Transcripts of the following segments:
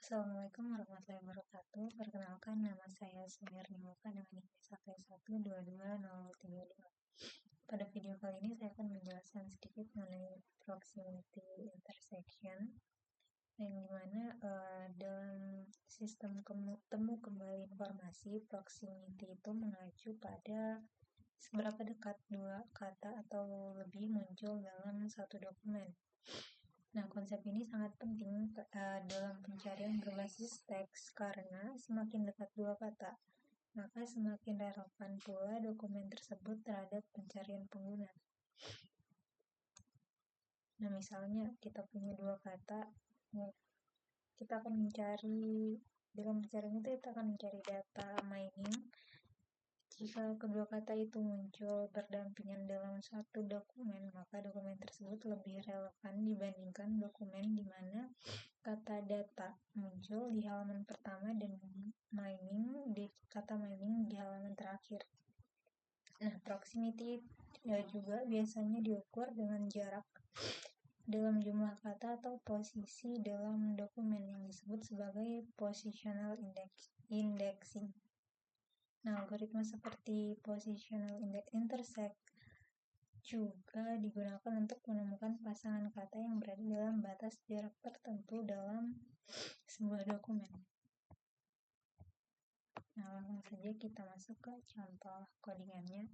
Assalamualaikum warahmatullahi wabarakatuh. Perkenalkan, nama saya Sumirni Muka dengan NIK 112220032. Pada video kali ini saya akan menjelaskan sedikit mengenai proximity intersection, yang dimana dalam sistem temu kembali informasi, proximity itu mengacu pada seberapa dekat dua kata atau lebih muncul dalam satu dokumen. Nah, konsep ini sangat penting dalam pencarian berbasis teks karena semakin dekat dua kata, maka semakin relevan pula dokumen tersebut terhadap pencarian pengguna. Nah, misalnya kita punya dua kata, kita akan mencari, dalam pencarian itu kita akan mencari data mining. Jika kedua kata itu muncul berdampingan dalam satu dokumen, maka dokumen tersebut lebih relevan dibandingkan dokumen di mana kata data muncul di halaman pertama dan kata mining di halaman terakhir. Nah, proximity juga biasanya diukur dengan jarak dalam jumlah kata atau posisi dalam dokumen yang disebut sebagai positional indexing. Nah, algoritma seperti positional intersect juga digunakan untuk menemukan pasangan kata yang berada dalam batas jarak tertentu dalam sebuah dokumen. Nah, langsung saja kita masuk ke contoh codingannya.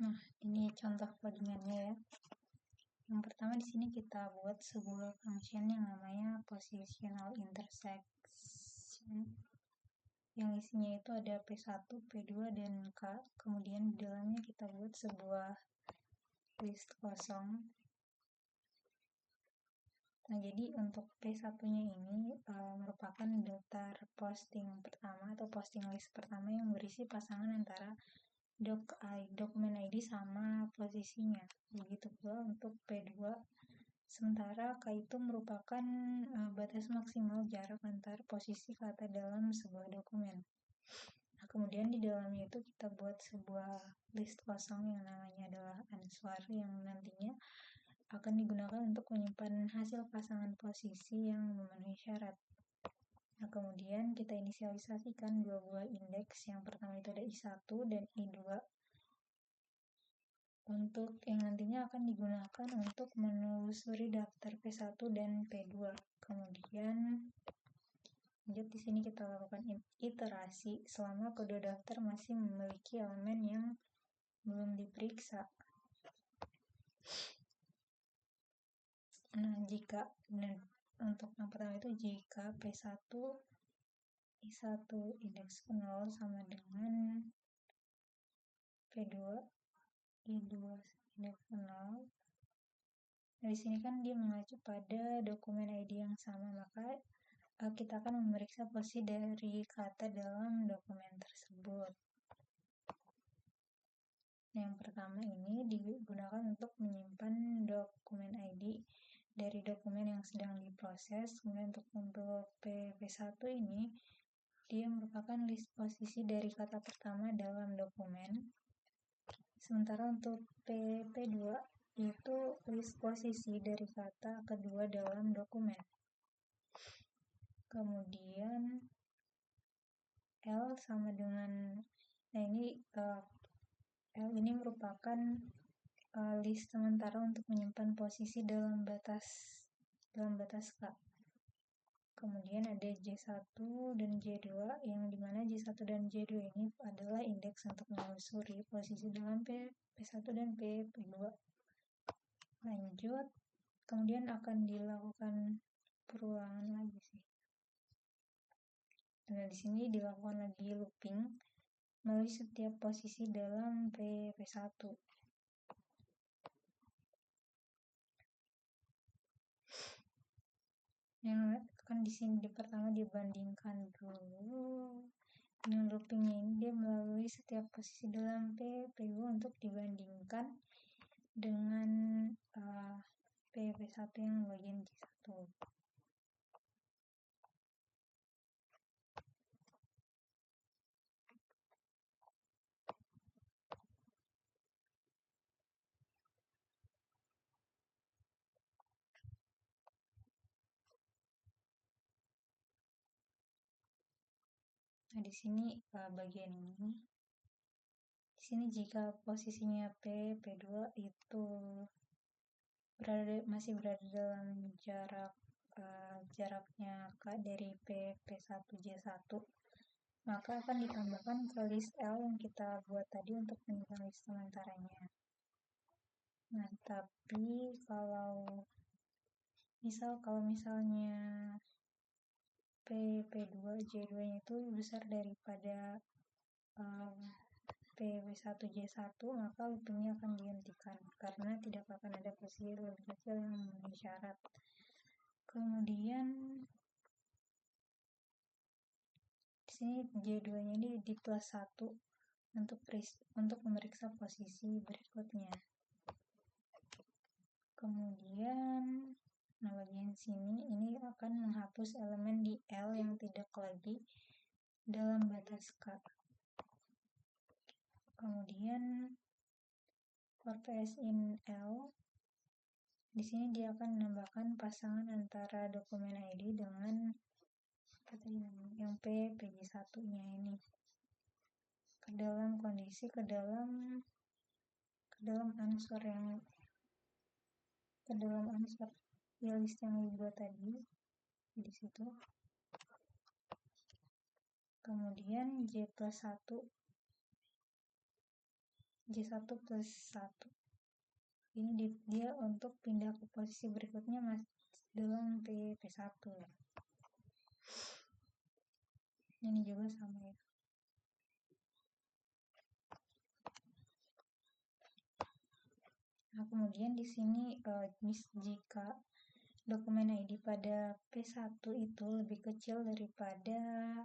Nah, ini contoh codingannya ya. Yang pertama di sini kita buat sebuah function yang namanya positional intersection. Yang isinya itu ada P1, P2, dan K. Kemudian di dalamnya kita buat sebuah list kosong. Nah, jadi untuk P1-nya ini merupakan daftar posting pertama atau posting list pertama yang berisi pasangan antara dokumen ID sama posisinya. Begitu pula untuk P2. Sementara K itu merupakan batas maksimal jarak antar posisi kata dalam sebuah dokumen. Nah, kemudian di dalamnya itu kita buat sebuah list kosong yang namanya adalah answer, yang nantinya akan digunakan untuk menyimpan hasil pasangan posisi yang memenuhi syarat. Nah, kemudian kita inisialisasikan dua buah indeks. Yang pertama itu ada I1 dan I2 untuk yang nantinya akan digunakan untuk menelusuri daftar P1 dan P2. Kemudian lanjut di sini kita lakukan iterasi selama kedua daftar masih memiliki elemen yang belum diperiksa. Nah, untuk yang pertama itu jika P1 I1 indeks 0 sama dengan P2 I2 indeks 0. Nah, di sini kan dia mengacu pada dokumen ID yang sama, maka kita akan memeriksa posisi dari kata dalam dokumen tersebut. Yang pertama ini digunakan untuk menyimpan dokumen ID dari dokumen yang sedang diproses. Kemudian untuk P1 ini dia merupakan list posisi dari kata pertama dalam dokumen. Sementara untuk P2 itu list posisi dari kata kedua dalam dokumen. Kemudian L sama dengan, nah ini L ini merupakan list sementara untuk menyimpan posisi dalam batas K. Kemudian ada J1 dan J2, yang dimana J1 dan J2 ini adalah indeks untuk menelusuri posisi dalam P1 dan P2. Lanjut, kemudian akan dilakukan perulangan lagi sih. Nah, di sini dilakukan lagi looping melalui setiap posisi dalam P1. Yang akan di sini pertama dibandingkan dulu. Dengan loopingnya ini dia melalui setiap posisi dalam P2 untuk dibandingkan dengan P1 yang bagian J1. Nah, di sini bagian ini. Di sini jika posisinya P2 itu masih berada dalam jaraknya K dari P1 J1, maka akan ditambahkan ke list L yang kita buat tadi untuk menyimpan list sementaranya. Nah, tapi kalau misalnya P2 J2 itu besar daripada P1 J1, maka loopingnya akan dihentikan karena tidak akan ada posisi lebih kecil yang memenuhi syarat. Kemudian di sini J2-nya ini di plus 1 untuk memeriksa posisi berikutnya. Kemudian bagian sini ini akan menghapus elemen di L yang tidak lagi dalam batas K. Kemudian for PS in L, di sini dia akan menambahkan pasangan antara dokumen ID dengan yang PJ1-nya ini ke dalam answer ya, list yang dibuat tadi di situ. Kemudian J+1 J1 plus 1. Ini dia untuk pindah ke posisi berikutnya masih dalam P1 ya. Ini juga sama ya. Nah, kemudian di sini jika dokumen ID pada P1 itu lebih kecil daripada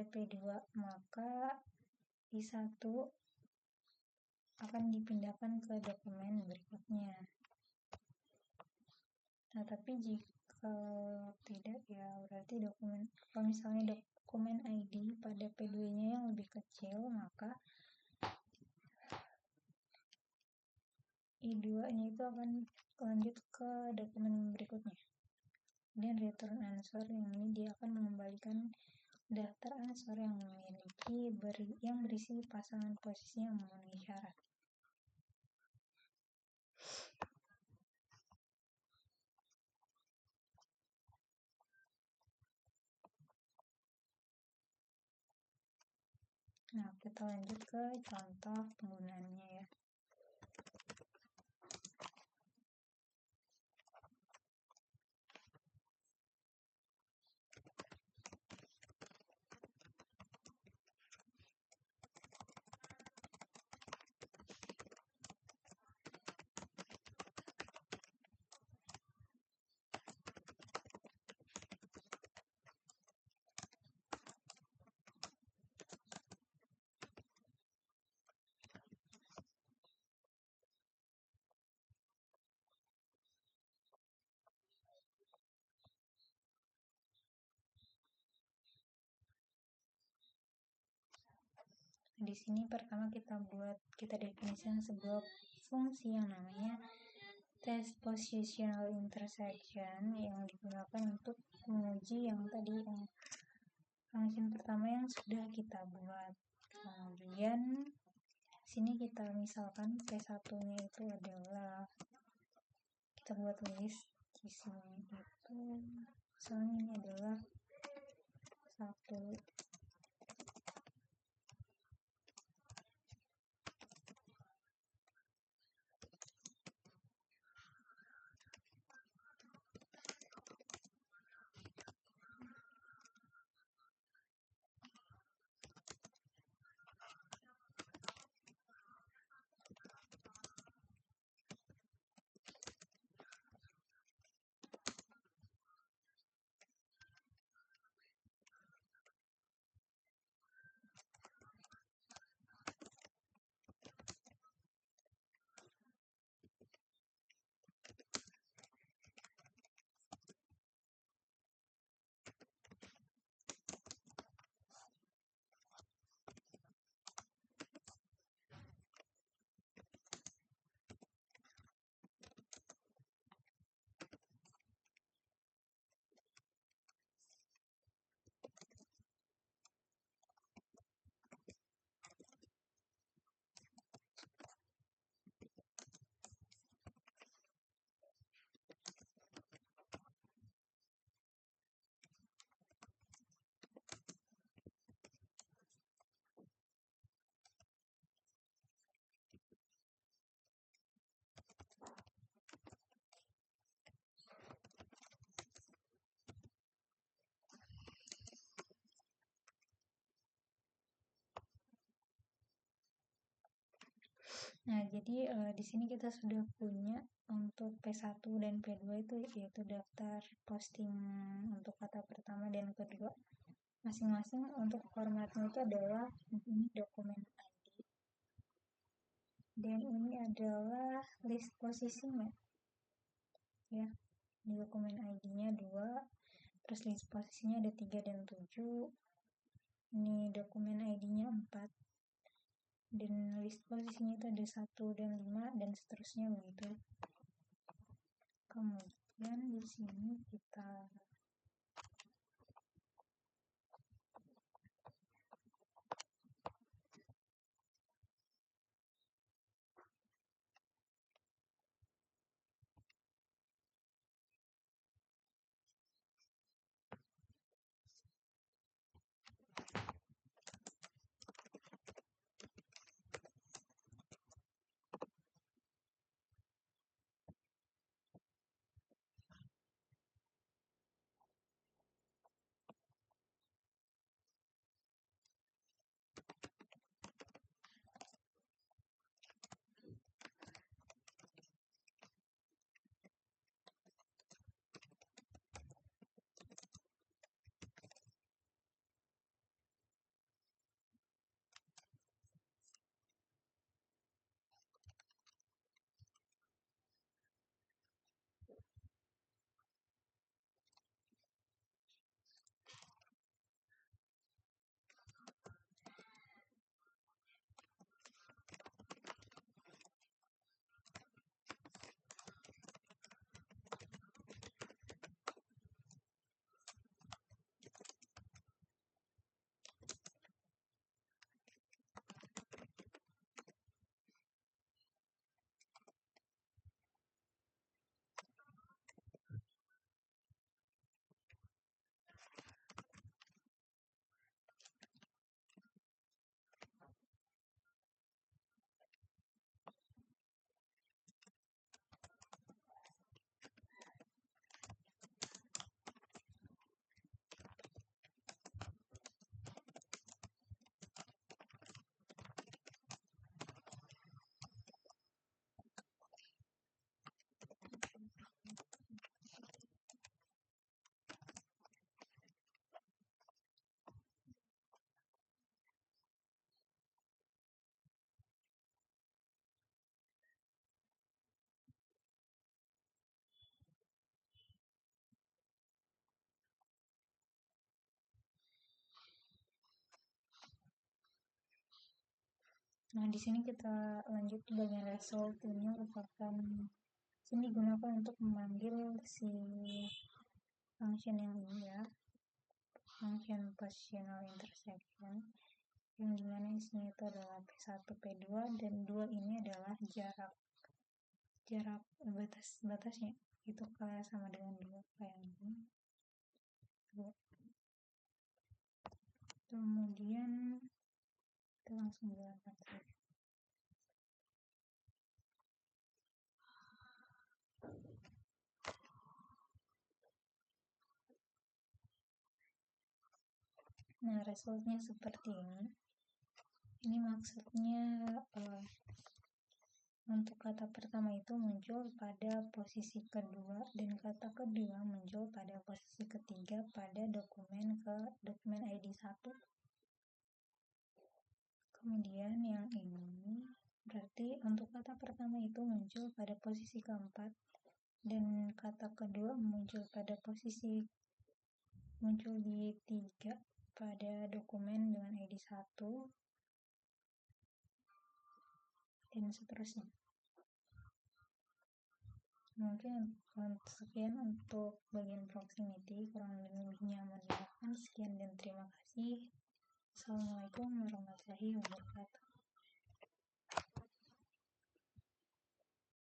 P2, maka I1 akan dipindahkan ke dokumen berikutnya. Nah, tapi jika tidak ya berarti kalau misalnya dokumen ID pada P2-nya yang lebih kecil, maka I2-nya itu akan lanjut ke dokumen berikutnya. Dan return answer yang ini dia akan mengembalikan daftar answer yang berisi pasangan posisi yang memenuhi syarat. Nah, kita lanjut ke contoh penggunaannya ya. Di sini pertama kita definisikan sebuah fungsi yang namanya test positional intersection yang digunakan untuk menguji yang tadi function pertama yang sudah kita buat. Kemudian sini kita misalkan P1-nya itu adalah kita buat list di sini itu misalnya ini adalah 1. Nah, jadi di sini kita sudah punya untuk P1 dan P2 itu yaitu daftar posting untuk kata pertama dan kedua. Masing-masing untuk formatnya itu adalah ini dokumen ID. Dan ini adalah list posisinya. Ya, di dokumen ID-nya 2, terus list posisinya ada 3 dan 7. Ini dokumen ID-nya 4. Dan list posisinya itu ada 1 dan 5 dan seterusnya begitu. Kemudian di sini kita Nah, di sini kita lanjut ke bagian result. Ini merupakan sini digunakan untuk memanggil si function yang ini ya, function positional intersection, yang dimana isinya itu adalah P1, P2, dan 2 ini adalah jarak batasnya itu kayak sama dengan 2 kayak ini. Kemudian kita langsung jalankan saja. Nah, resultnya seperti ini. Ini maksudnya untuk kata pertama itu muncul pada posisi kedua dan kata kedua muncul pada posisi ketiga pada dokumen ID 1. Kemudian yang ini berarti untuk kata pertama itu muncul pada posisi keempat dan kata kedua muncul di 3 pada dokumen dengan ID 1 dan seterusnya. Mungkin sekian untuk bagian proximity, kurang lebihnya mohon maaf. Sekian dan terima kasih. Assalamualaikum warahmatullahi wabarakatuh.